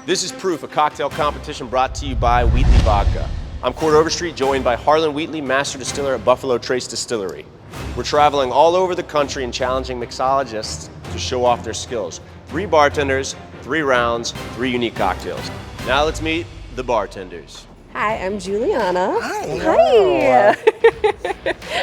This is Proof, a cocktail competition brought to you by Wheatley Vodka. I'm Chord Overstreet, joined by Harlan Wheatley, Master Distiller at Buffalo Trace Distillery. We're traveling all over the country and challenging mixologists to show off their skills. 3 bartenders, 3 rounds, 3 unique cocktails. Now let's meet the bartenders. Hi, I'm Juliana. Hi. Hi.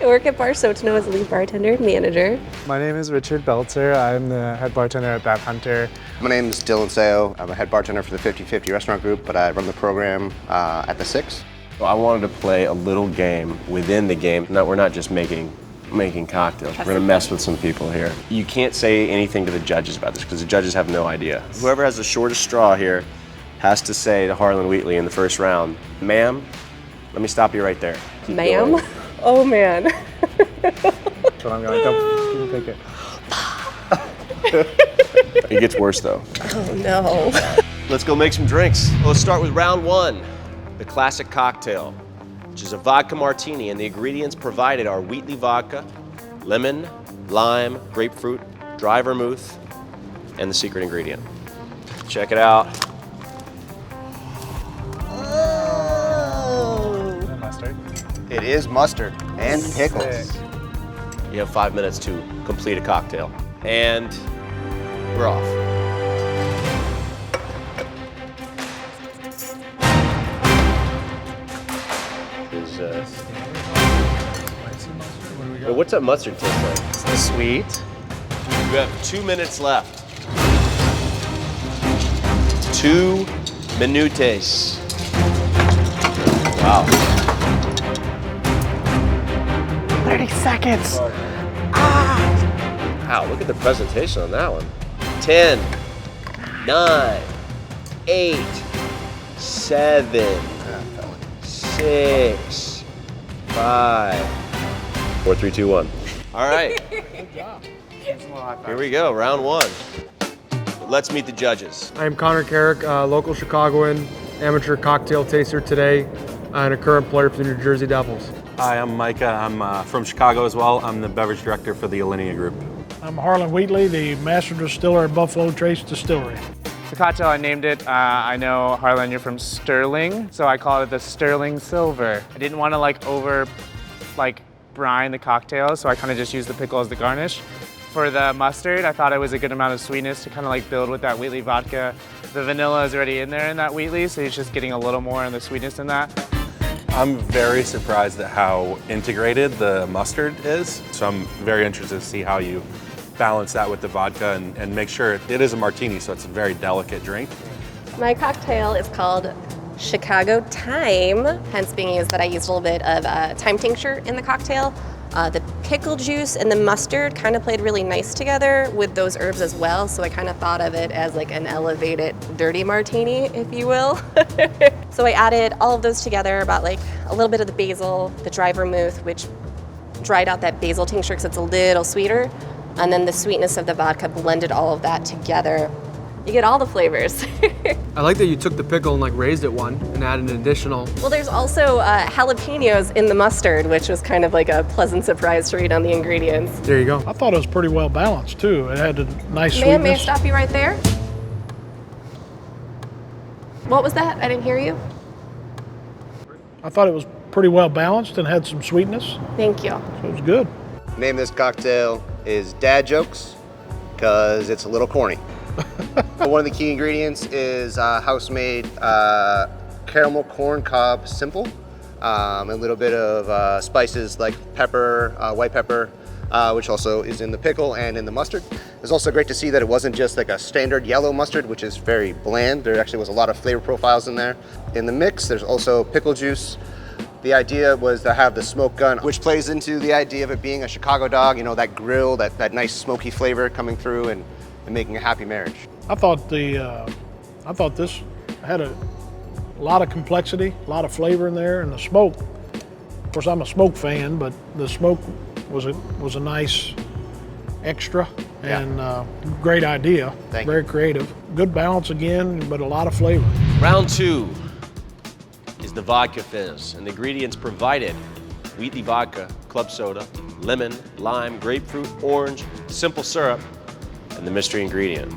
I work at Bar Sotino as lead bartender and manager. My name is Richard Belzer. I'm the head bartender at Bartender. My name is Dylan Seo. I'm a head bartender for the 50/50 restaurant group, but I run the program at the 6. Well, I wanted to play a little game within the game. No, we're not just making cocktails. We're gonna mess with some people here. You can't say anything to the judges about this because the judges have no idea. Whoever has the shortest straw here has to say to Harlan Wheatley in the first round, "Ma'am, let me stop you right there." Keep Ma'am? going. Oh man. So I'm going, don't take it. It gets worse though. Oh no. Let's go make some drinks. Let's start with round 1, the classic cocktail, which is a vodka martini, and the ingredients provided are Wheatley vodka, lemon, lime, grapefruit, dry vermouth, and the secret ingredient. Check it out. Mustard. It is mustard and pickles. You have 5 minutes to complete a cocktail. And we're off. What's that mustard taste like? It's sweet. You have 2 minutes left. 2 minutes. Wow. 30 seconds. Wow, look at the presentation on that one. 10, 9, 8, 7, 6, 5, 4, 3, 2, 1. All right. Here we go, round 1. Let's meet the judges. I'm Connor Carrick, local Chicagoan, amateur cocktail taster today, and a current player for the New Jersey Devils. Hi, I'm Micah. I'm from Chicago as well. I'm the beverage director for the Alinea Group. I'm Harlan Wheatley, the Master Distiller at Buffalo Trace Distillery. The cocktail, I named it, I know, Harlan, you're from Sterling, so I call it the Sterling Silver. I didn't want to brine the cocktail, so I kind of just used the pickle as the garnish. For the mustard, I thought it was a good amount of sweetness to kind of build with that Wheatley vodka. The vanilla is already in there in that Wheatley, so it's just getting a little more in the sweetness in that. I'm very surprised at how integrated the mustard is, so I'm very interested to see how you balance that with the vodka and make sure it is a martini, so it's a very delicate drink. My cocktail is called Chicago Thyme, hence being is that I used a little bit of thyme tincture in the cocktail. The pickle juice and the mustard kind of played really nice together with those herbs as well, so I kind of thought of it as an elevated dirty martini, if you will. So I added all of those together, about a little bit of the basil, the dry vermouth, which dried out that basil tincture because it's a little sweeter, and then the sweetness of the vodka blended all of that together. You get all the flavors. I like that you took the pickle and raised it one and added an additional. Well, there's also jalapenos in the mustard, which was kind of a pleasant surprise to read on the ingredients. There you go. I thought it was pretty well balanced too. It had a nice Ma'am, may I sweetness. stop you right there? What was that? I didn't hear you. I thought it was pretty well balanced and had some sweetness, Thank you. so it was good. Name of this cocktail is Dad Jokes, because it's a little corny. One of the key ingredients is house-made caramel corn cob simple, a little bit of spices like pepper, white pepper, which also is in the pickle and in the mustard. It's also great to see that it wasn't just a standard yellow mustard, which is very bland. There actually was a lot of flavor profiles in there. In the mix, there's also pickle juice. The idea was to have the smoke gun, which plays into the idea of it being a Chicago dog, that grill, that nice smoky flavor coming through and making a happy marriage. I thought this had a lot of complexity, a lot of flavor in there, and the smoke. Of course, I'm a smoke fan, but the smoke was a nice extra and great idea. Thank you. Very creative. Good balance again, but a lot of flavor. Round 2 is the vodka fizz, and the ingredients provided: Wheatley vodka, club soda, lemon, lime, grapefruit, orange, simple syrup, and the mystery ingredient.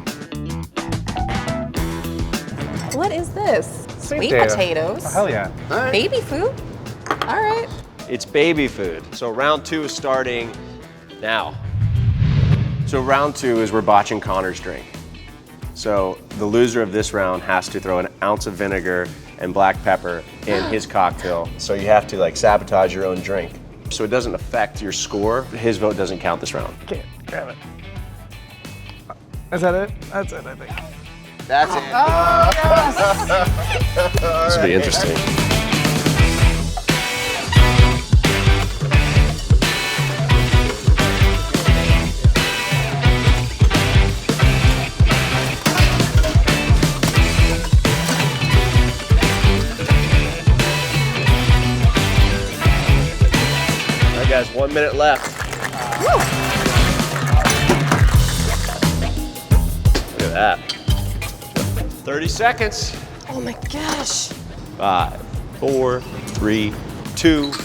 What is this? Sweet potato. potatoes. Oh, hell yeah. All right. Baby food? All right. It's baby food. So round 2 is starting now. So round 2 is we're botching Connor's drink. So the loser of this round has to throw an ounce of vinegar and black pepper in his cocktail. So you have to like sabotage your own drink. So it doesn't affect your score. His vote doesn't count this round. Can't grab it. Is that it? That's it, I think. That's it. This will be interesting. All right, guys, 1 minute left. Look at that. 30 seconds. Oh my gosh. 5, 4, 3, 2, 1.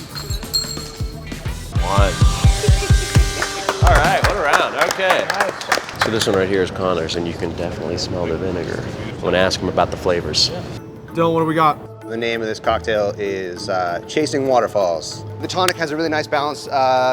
All right, what a round. Okay. So this one right here is Connor's, and you can definitely smell the vinegar. I'm gonna ask him about the flavors. Dylan, what do we got? The name of this cocktail is Chasing Waterfalls. The tonic has a really nice balanced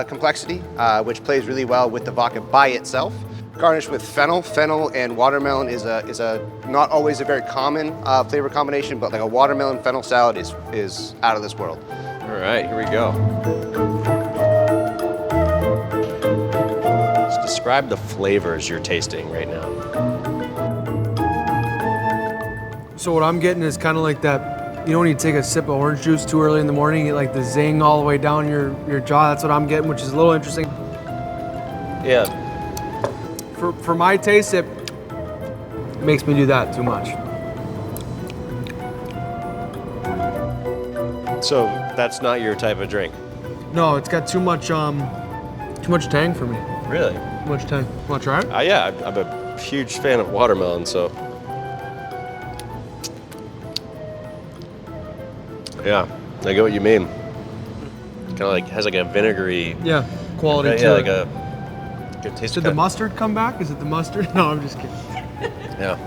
complexity, which plays really well with the vodka by itself. Garnished with fennel. Fennel and watermelon is a not always a very common flavor combination, but like a watermelon fennel salad is out of this world. All right, here we go. Let's describe the flavors you're tasting right now. So what I'm getting is kind of like that, you know when you take a sip of orange juice too early in the morning, you get like the zing all the way down your jaw. That's what I'm getting, which is a little interesting. Yeah. For my taste, it makes me do that too much. So that's not your type of drink? No, it's got too much tang for me. Really? Too much tang. Want to try it? Yeah, I'm a huge fan of watermelon, so. Yeah, I get what you mean. Kind of like has like a vinegary. Yeah, quality Yeah, to like it. a good taste. Did the mustard come back? Is it the mustard? No, I'm just kidding. Yeah.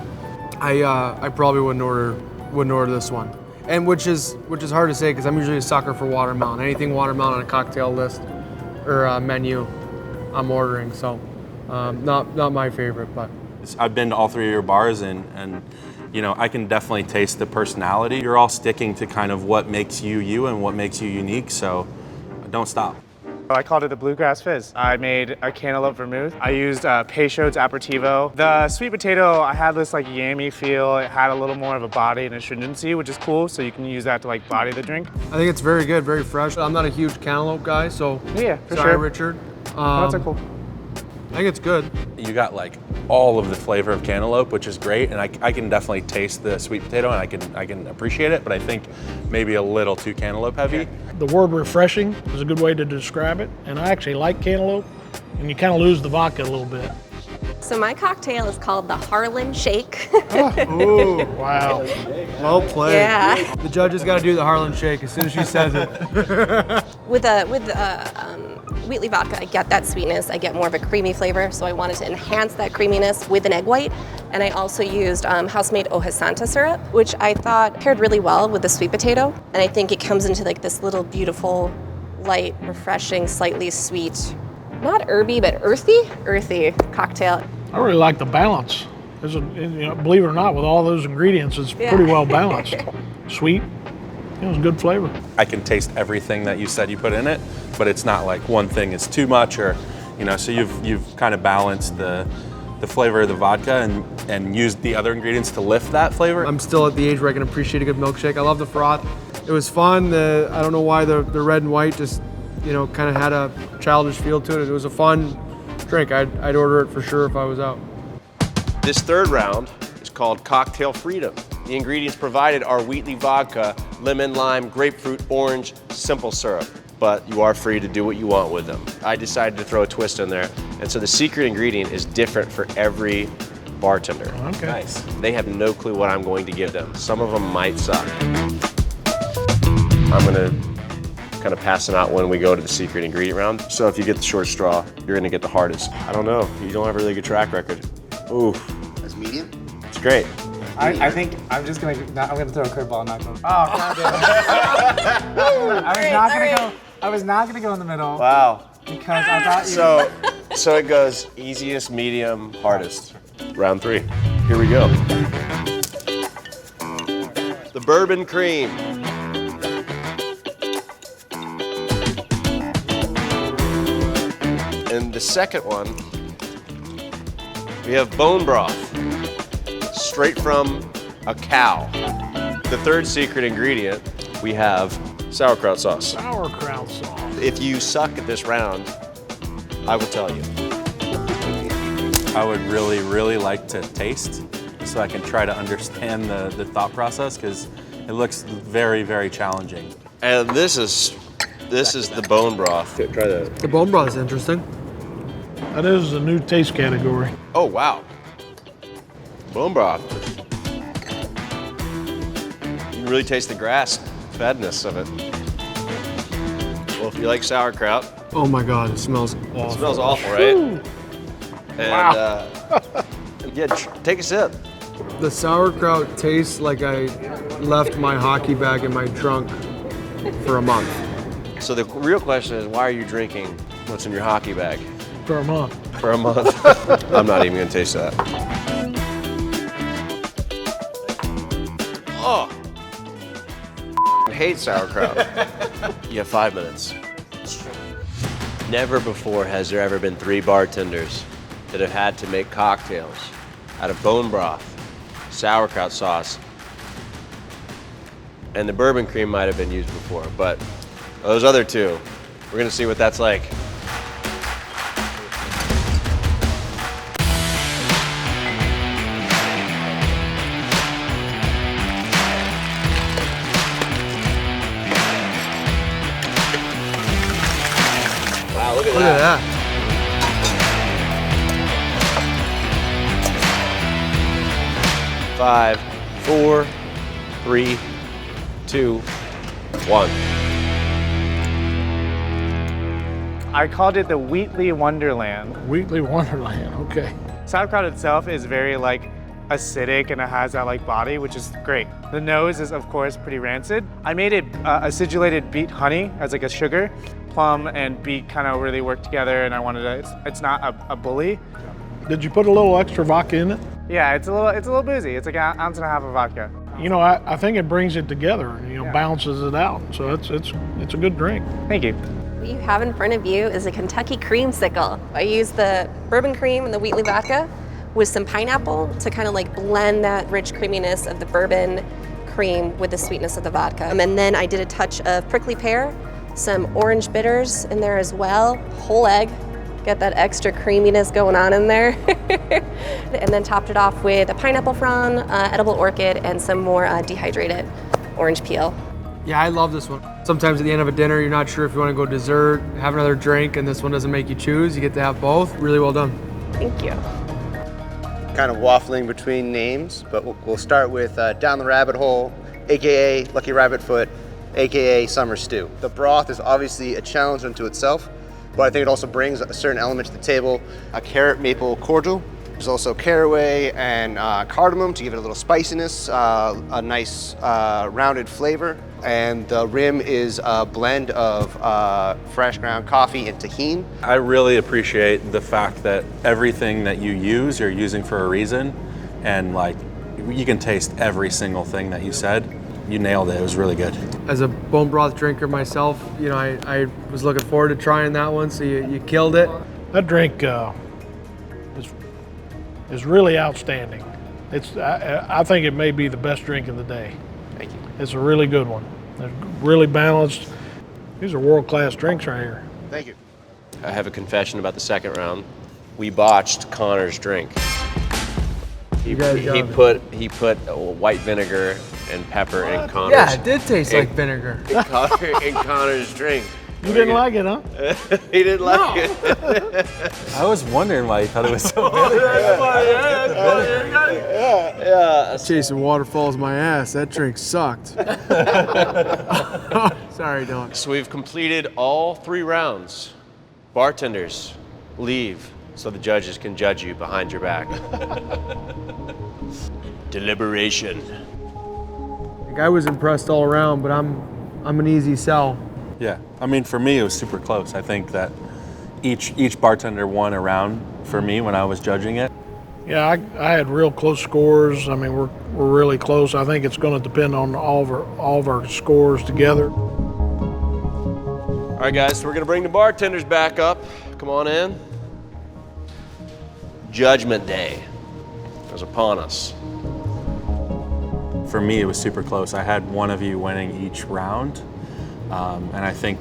I probably wouldn't order this one, and which is hard to say because I'm usually a sucker for watermelon. Anything watermelon on a cocktail list or menu, I'm ordering. So, not my favorite, but I've been to all 3 of your bars and you know, I can definitely taste the personality. You're all sticking to kind of what makes you you and what makes you unique, so don't stop. I called it the Bluegrass Fizz. I made a cantaloupe vermouth. I used Peychaud's Aperitivo. The sweet potato, I had this like yammy feel. It had a little more of a body and astringency, which is cool, so you can use that to like body the drink. I think it's very good, very fresh. I'm not a huge cantaloupe guy, so Yeah, for sorry, sure. Richard. That's cool. I think it's good. You got like all of the flavor of cantaloupe, which is great, and I can definitely taste the sweet potato and I can appreciate it, but I think maybe a little too cantaloupe heavy. The word refreshing is a good way to describe it, and I actually like cantaloupe, and you kind of lose the vodka a little bit. So my cocktail is called the Harlan Shake. Ooh, Wow. well played. Yeah. The judges got to do the Harlan Shake as soon as she says it. With Wheatley Vodka, I get that sweetness. I get more of a creamy flavor, so I wanted to enhance that creaminess with an egg white. And I also used house-made hoja santa syrup, which I thought paired really well with the sweet potato. And I think it comes into like this little beautiful, light, refreshing, slightly sweet, not herby, but earthy cocktail. I really like the balance. Believe it or not, with all those ingredients, it's pretty well balanced. Sweet, it's good flavor. I can taste everything that you said you put in it, but it's not like one thing is too much or, you know, so you've kind of balanced the flavor of the vodka and used the other ingredients to lift that flavor. I'm still at the age where I can appreciate a good milkshake. I love the froth. It was fun. I don't know why the red and white just, you know, kind of had a childish feel to it. It was a fun drink. I'd order it for sure if I was out. This third round is called Cocktail Freedom. The ingredients provided are Wheatley vodka, lemon, lime, grapefruit, orange, simple syrup. But you are free to do what you want with them. I decided to throw a twist in there. And so the secret ingredient is different for every bartender. Okay. Nice. They have no clue what I'm going to give them. Some of them might suck. I'm gonna kind of pass them out when we go to the secret ingredient round. So if you get the short straw, you're gonna get the hardest. I don't know, you don't have a really good track record. Ooh, That's medium. it's great. I think I'm just gonna. I'm gonna throw a curveball and not go. Oh, God damn it. I was not gonna go in the middle. Wow. Because I thought you. So it goes easiest, medium, hardest. Round 3. Here we go. The bourbon cream. And the second one, we have bone broth, straight from a cow. The third secret ingredient, we have sauerkraut sauce. Sauerkraut sauce. If you suck at this round, I will tell you. I would really like to taste so I can try to understand the thought process because it looks very challenging. And this is the bone broth. Try that. The bone broth is interesting. That is a new taste category. Oh, wow. Bone broth. You can really taste the grass fedness of it. Well, if you like sauerkraut, Oh my God, it smells awful. it smells awful, right? And yeah, take a sip. The sauerkraut tastes like I left my hockey bag in my trunk for a month. So the real question is, why are you drinking what's in your hockey bag For a month. for a month? I'm not even gonna taste that. Oh, I hate sauerkraut. You have 5 minutes. Never before has there ever been 3 bartenders that have had to make cocktails out of bone broth, sauerkraut sauce, and the bourbon cream might have been used before, but those other 2, we're gonna see what that's like. Wow, look at Look at that. 5, 4, 3, 2, 1. I called it the Wheatley Wonderland. Wheatley Wonderland, okay. Sauerkraut itself is very acidic and it has that body, which is great. The nose is of course pretty rancid. I made it acidulated beet honey as a sugar. Plum and beet kind of really work together, and I wanted to. It's not a bully. Did you put a little extra vodka in it? Yeah, it's a little boozy. It's like an ounce and a half of vodka. You know, I think it brings it together, balances it out. So it's a good drink. Thank you. What you have in front of you is a Kentucky creamsicle. I used the bourbon cream and the Wheatley vodka with some pineapple to kind of blend that rich creaminess of the bourbon cream with the sweetness of the vodka. And then I did a touch of prickly pear, some orange bitters in there as well, whole egg, get that extra creaminess going on in there. And then topped it off with a pineapple frond, edible orchid, and some more dehydrated orange peel. Yeah, I love this one. Sometimes at the end of a dinner, you're not sure if you want to go dessert, have another drink, and this one doesn't make you choose. You get to have both. Really well done. Thank you. Kind of waffling between names, but we'll start with Down the Rabbit Hole, AKA Lucky Rabbit Foot, AKA Summer Stew. The broth is obviously a challenge unto itself, but I think it also brings a certain element to the table. A carrot maple cordial. There's also caraway and cardamom to give it a little spiciness, a nice rounded flavor. And the rim is a blend of fresh ground coffee and tahini. I really appreciate the fact that everything that you use, you're using for a reason, and you can taste every single thing that you said. You nailed it. It was really good. As a bone broth drinker myself, I was looking forward to trying that one, so you killed it. That drink is really outstanding. I think it may be the best drink of the day. Thank you. It's a really good one. They're really balanced. These are world-class drinks right here. Thank you. I have a confession about the second round. We botched Connor's drink. He put white vinegar and pepper in Connor's. Yeah, it did taste like vinegar. In Connor's drink. You didn't like it, huh? He didn't like it. I was wondering why you thought it was so good. Yeah. Chasing waterfalls my ass. That drink sucked. Sorry, Dylan. So we've completed all 3 rounds. Bartenders, leave so the judges can judge you behind your back. deliberation. Like, I was impressed all around, but I'm an easy sell. Yeah, I mean, for me, it was super close. I think that each bartender won a round for me when I was judging it. Yeah, I had real close scores. I mean, we're really close. I think it's going to depend on all of our scores together. All right, guys, so we're gonna bring the bartenders back up. Come on in. Judgment Day is upon us. For me, it was super close. I had one of you winning each round, and I think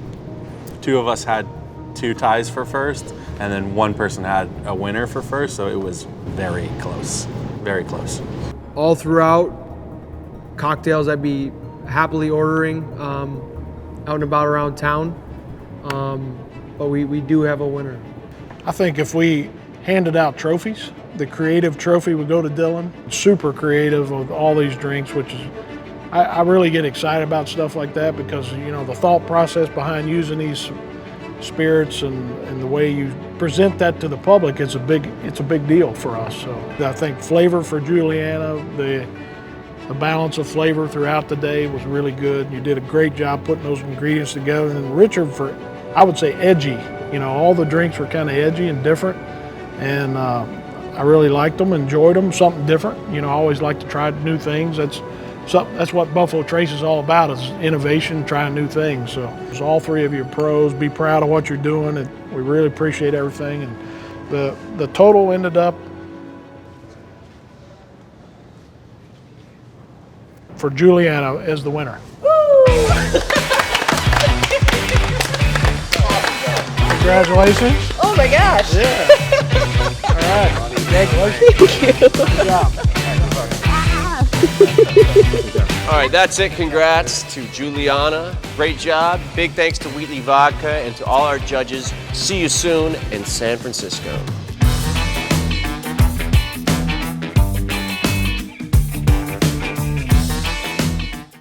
two of us had 2 ties for first, and then one person had a winner for first, so it was very close, very close. All throughout, cocktails I'd be happily ordering out and about around town, but we do have a winner. I think if we handed out trophies, the creative trophy would go to Dylan. Super creative with all these drinks, which is, I really get excited about stuff like that because, you know, the thought process behind using these spirits and the way you present that to the public, it's a big deal for us. So I think flavor for Juliana, the balance of flavor throughout the day was really good. You did a great job putting those ingredients together. And Richard, for, I would say, edgy. You know, all the drinks were kind of edgy and different, and I really liked them, enjoyed them, something different. You know, I always like to try new things. That's what Buffalo Trace is all about, is innovation, trying new things. So all 3 of you are pros. Be proud of what you're doing, and we really appreciate everything. And the total ended up for Juliana as the winner. Congratulations. Oh my gosh. Yeah. All right. Thank you. Good job. All right, that's it. Congrats to Juliana. Great job. Big thanks to Wheatley Vodka and to all our judges. See you soon in San Francisco.